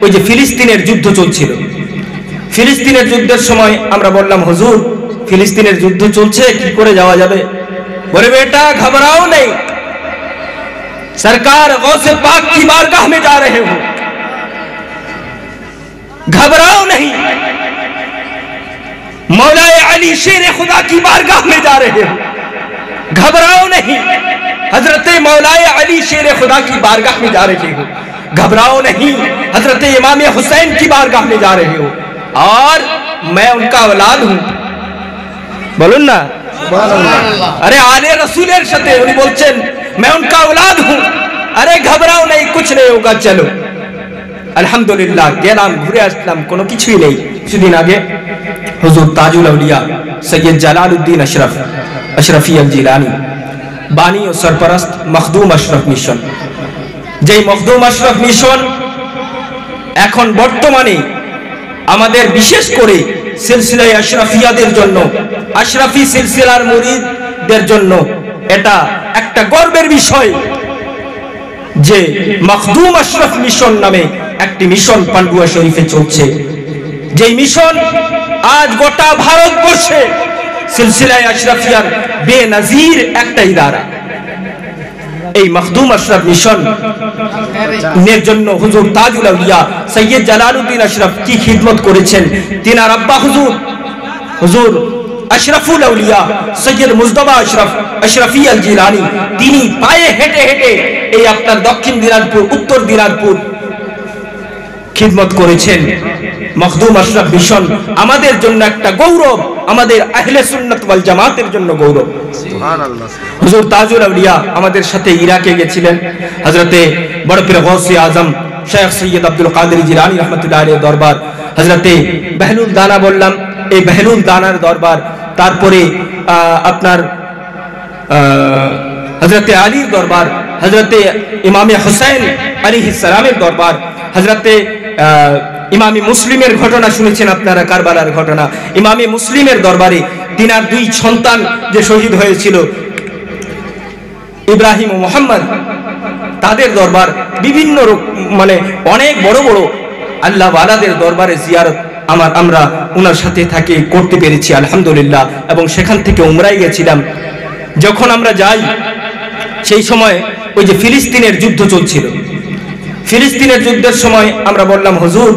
ওই যে ফিলিস্তিনের যুদ্ধ চলছিল, ফিলিস্তিনের যুদ্ধের সময় আমরা বললাম হুজুর ফিলিস্তিনের যুদ্ধ চলছে, কি করে যাওয়া যাবে? বলে बेटा घबराओ नहीं, सरकार गौसे पाक की बारगाह में जा रहे हो, घबराओ नहीं, मौलाए अली शेर खुदा की बारगाह में जा रहे हो, घबराओ नहीं, हजरत मौलाए अली शेर खुदा की बारगाह में जा रहे हो, घबराओ नहीं, हजरत इमाम हुसैन की बारगाह में जा रहे हो, और मैं उनका औलाद हूं। बोलून ना अरे आले रसूलेर साथे उन्हें बोलছেন मैं उनका औलाद हूं, अरे घबराओ नहीं, कुछ नहीं होगा, चलो। अल्हम्दुलिल्लाह गेलाम घुरे আসলাম, কোনো কিছুই নেই। কিছুদিন আগে হুজুর তাজুল আউলিয়া সৈয়দ জালালউদ্দিন अशरफी अल जिलानी बानी और सरपरस्त मखदूम अशरफ मिशन, যেই মখদুম আশরাফ মিশন এখন বর্তমানে আমাদের বিশেষ করে সিলসিলায়ে আশরাফিয়াদের জন্য, আশরাফি সিলসিলার মুরিদদের জন্য এটা একটা গর্বের বিষয় যে মখদুম আশরাফ মিশন নামে একটি মিশন পান্ডুয়া শরীফে চলছে, যেই মিশন আজ গোটা ভারতবর্ষে সিলসিলায়ে আশরাফিয়ার বেনজির একটা ইদারা। এই মখদুম আশরাফ মিশন এর জন্য হুজুর তাজুল আউলিয়া সৈয়দ জালালউদ্দিন আশরাফ কি খিদমত করেছেন। তিনার আব্বা হুজুর আশরাফুল আউলিয়া সৈয়দ মুজতবা আশরাফ আশরফি আল জিলানী, তিনি পায়ে হেঁটে হেঁটে এই আপনার দক্ষিণ দিনাজপুর, উত্তর দিনাজপুর খিদমত করেছেন। মখদুম আশরাফ মিশন আমাদের জন্য একটা গৌরব, আমাদের আহলে সুন্নাত ওয়াল জামাতের জন্য গৌরব। সুবহানাল্লাহ। হুজুর তাজুল আউলিয়া আমাদের সাথে ইরাকে গেছিলেন, হযরতে বড় পীর গৌসে আজম শেখ সৈয়দ আব্দুল কাদের জিলানী রাহমাতুল্লাহ আলাইহি দরবার, হযরতে বেহলুল দানা বললাম, এই বেহলুল দানার দরবার, তারপরে আপনার হযরতে আলীর দরবার, হযরতে ইমামে হুসাইন আলাইহিস সালামের দরবার, হযরতে ইমামে মুসলিমের ঘটনা শুনেছেন আপনারা, কারবালার ঘটনা। ইমামে মুসলিমের দরবারে তিনার দুই সন্তান যে শহীদ হয়েছিল, ইব্রাহিম ও মোহাম্মদ, তাদের দরবার, বিভিন্ন মানে অনেক বড় বড় আল্লাহ ওয়ালাদের দরবারে জিয়ারত আমরা ওনার সাথে থাকি করতে পেরেছি আলহামদুলিল্লাহ। এবং সেখান থেকে উমরায় গেছিলাম। যখন আমরা যাই সেই সময় ওই যে ফিলিস্তিনের যুদ্ধ চলছিল, ফিলিস্তিনের যুদ্ধের সময় আমরা বললাম হুজুর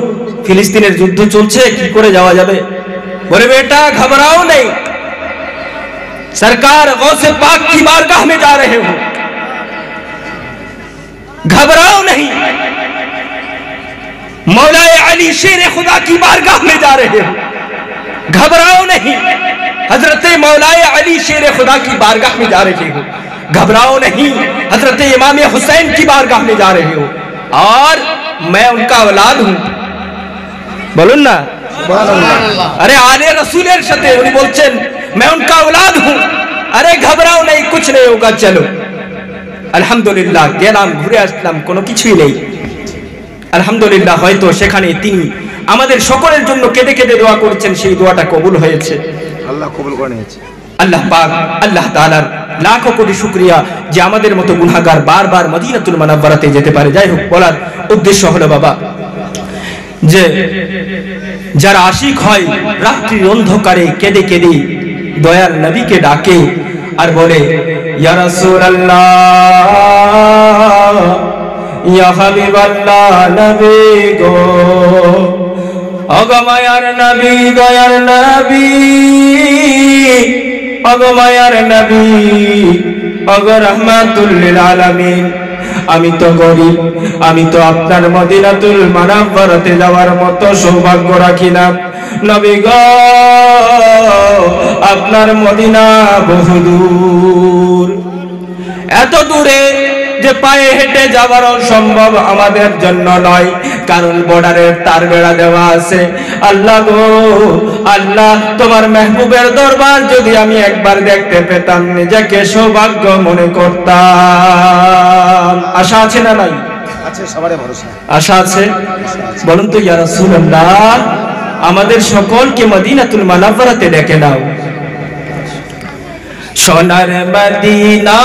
ফিলিস্তিনের যুদ্ধ চলছে, কি করে যাওয়া যাবে? বলে बेटा घबराओ नहीं, सरकार गौसे पाक की बारगाह में जा रहे हो, घबराओ नहीं, मौलाए अली शेर खुदा की बारगाह में जा रहे हो, घबराओ नहीं, हजरत मौलाए अली शेर खुदा की बारगाह में जा रहे हो, घबराओ नहीं, हजरत इमाम हुसैन की बारगाह में जा रहे हो, और मैं उनका औलाद हूं। बोलून ना अरे आले रसूलेर साथे उन्हें बोलছেন मैं उनका औलाद हूं, अरे घबराओ नहीं, कुछ नहीं होगा, चलो। আলহামদুলিল্লাহ গেলাম ঘুরে আসলাম, কোনো কিছুই নেই। আলহামদুলিল্লাহ হয়তো সেখানে তিনি আমাদের সকলের জন্য কেঁদে কেঁদে দোয়া করেছেন, সেই দোয়াটা কবুল হয়েছে, আল্লাহ কবুল করে নিয়েছে। আল্লাহ পাক আল্লাহ তাআলার লাখো কোটি শুকরিয়া যে আমাদের মতো গুনাহগার বারবার মদিনাতুল মুনাওয়ারাতে যেতে পারে। যাই হোক, বলার উদ্দেশ্য হলো বাবা যে যারা আশিক হয় রাত্রির অন্ধকারে কেঁদে কেঁদে দয়াল নবীকে ডাকে আর বলে ইয়া রাসূলুল্লাহ, ইয়া হাবিবাল্লাহ, নবী গো, অগমায়ার নবী, দয়ার নবী, অগমায়ার নবী, অগ রহমাতুল লিল আলামিন, আমি তো গরিব, আমি তো আপনার মদিনাতুল মুনাওয়ারাতে যাওয়ার মতো সৌভাগ্য রাখি না, নবী গো আপনার মদিনা বহুদূর, এত দূরে যে পায়ে হেঁটে যাওয়ার সম্ভব আমাদের জন্য নয়, কারণ বর্ডারের তার বেড়া দেওয়া আছে। আল্লাহ গো আল্লাহ, তোমার মেহবুবের দরবার যদি আমি একবার দেখতে পেতাম নিজেকে সৌভাগ্য মনে করতাম। আশা আছে না নাই? আছে, সবারই ভরসা আশা আছে। বলুন তো ইয়া রাসূলুল্লাহ, আমাদের সকলকে মদিনাতুল মুনাওয়ারাতে ডেকে নাও। সোনার মদিনা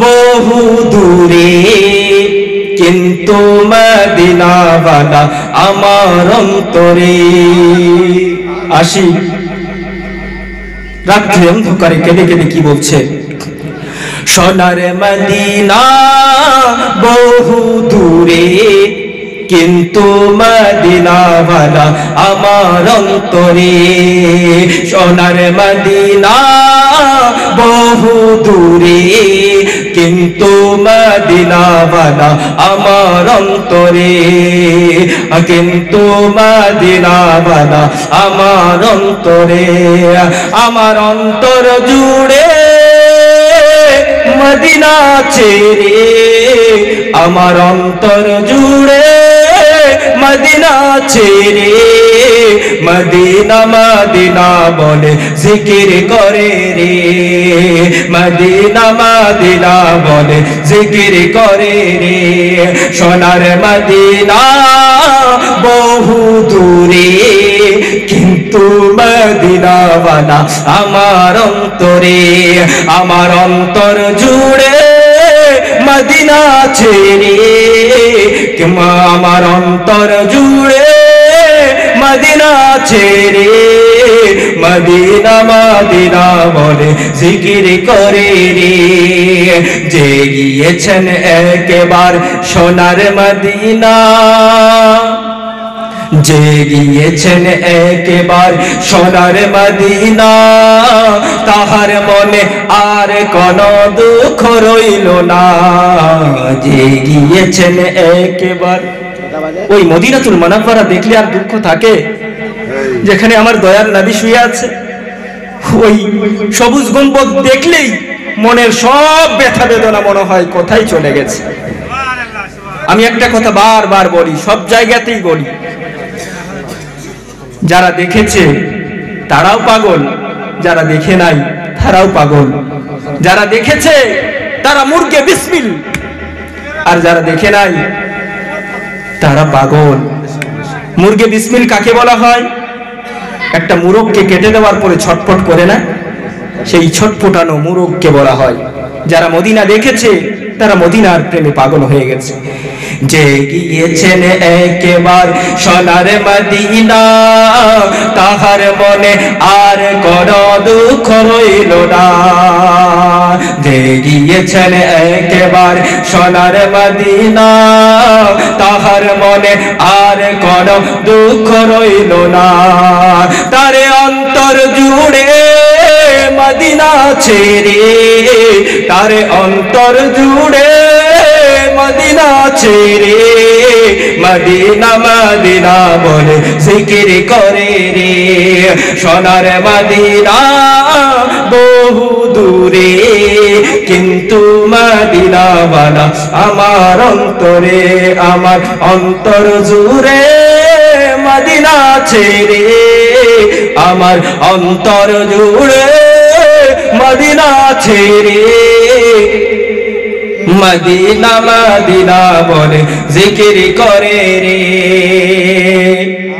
বহু দূরে, কিন্তু মদিনাওয়ালা আমার অন্তরে। আসি রাত্রে অন্ধকারে কেঁদে কেঁদে কি বলছে, সোনার মদিনা বহু দূরে কিন্তু মদিনাওয়ালা আমার অন্তরে। সোনার মদিনা বহু দূরে কিন্তু মদিনাওয়ালা আমার অন্তরে। কিন্তু মদিনাওয়ালা আমার অন্তরে। আমার অন্তর জুড়ে মদিনা ছেড়ে, আমার অন্তর জুড়ে মদিনা ছেড়ে, মদিনা মদিনা বলে জিকির করে রে। মদিনা মদিনা বলে জিকির করে রে। সোনার মদিনা বহু দূরে কিন্তু মদিনাওয়ালা আমার অন্তরে। আমার অন্তর জুড়ে মদিনা ছেড়ে, আমার অন্তর জুড়ে মদিনা ছেড়ে, মদিনা মদিনা বলে জিকির করে রে। যে গিয়েছেন একবার সোনার মদিনা, যে গিয়েছেন একবার সোনার মদিনা, তাহার মনে আর কোন দুঃখ রইল না। যে গিয়েছেন একবার, ওই মদিনাতুল মুনাওয়ারা দেখলে আর দুঃখ থাকে? যেখানে আমার দয়ার নবী শুয়ে আছে, ওই সবুজ গম্বুজ দেখলেই মনের সব ব্যথা বেদনা মনে হয় কোথায় চলে গেছে। আমি একটা কথা বারবার বলি, সব জায়গাতেই বলি, যারা দেখেছে তারাও পাগল, যারা দেখে নাই তারাও পাগল। যারা দেখেছে তারা মুরগে বিসমিল, আর যারা দেখে নাই তারা পাগল। মুরগে বিসমিল কাকে বলা হয়? একটা মুরগকে কেটে দেওয়ার পরে ছটফট করে না, সেই ছটফটানো মুরগকে বলা হয়। যারা মদিনা দেখেছে তারা মদিনার প্রেমে পাগল হয়ে গেছে। যে গিয়েছেন একবার সোনার মদিনা, তাহার মনে আর কোন দুঃখ রইল না। যে গিয়েছেন একবার সোনার মদিনা, তাহার মনে আর কোন দুঃখ রইল না। তারে অন্তর জুড়ে মদিনা ছেড়ে, তারে অন্তর জুড়ে মদিনা ছেড়ে, মদিনা মদিনা বলে জিকির করে রে। সোনার মদিনা বহু দূরে কিন্তু মদিনাওয়ালা আমার অন্তরে। আমার অন্তর জুড়ে মদিনা ছেড়ে, আমার অন্তর জুড়ে মদিনা ছেড়ে, মদিনা মদিনা বলে জিকির করে রে।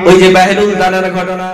ওই যে বাহরুল দানার ঘটনা।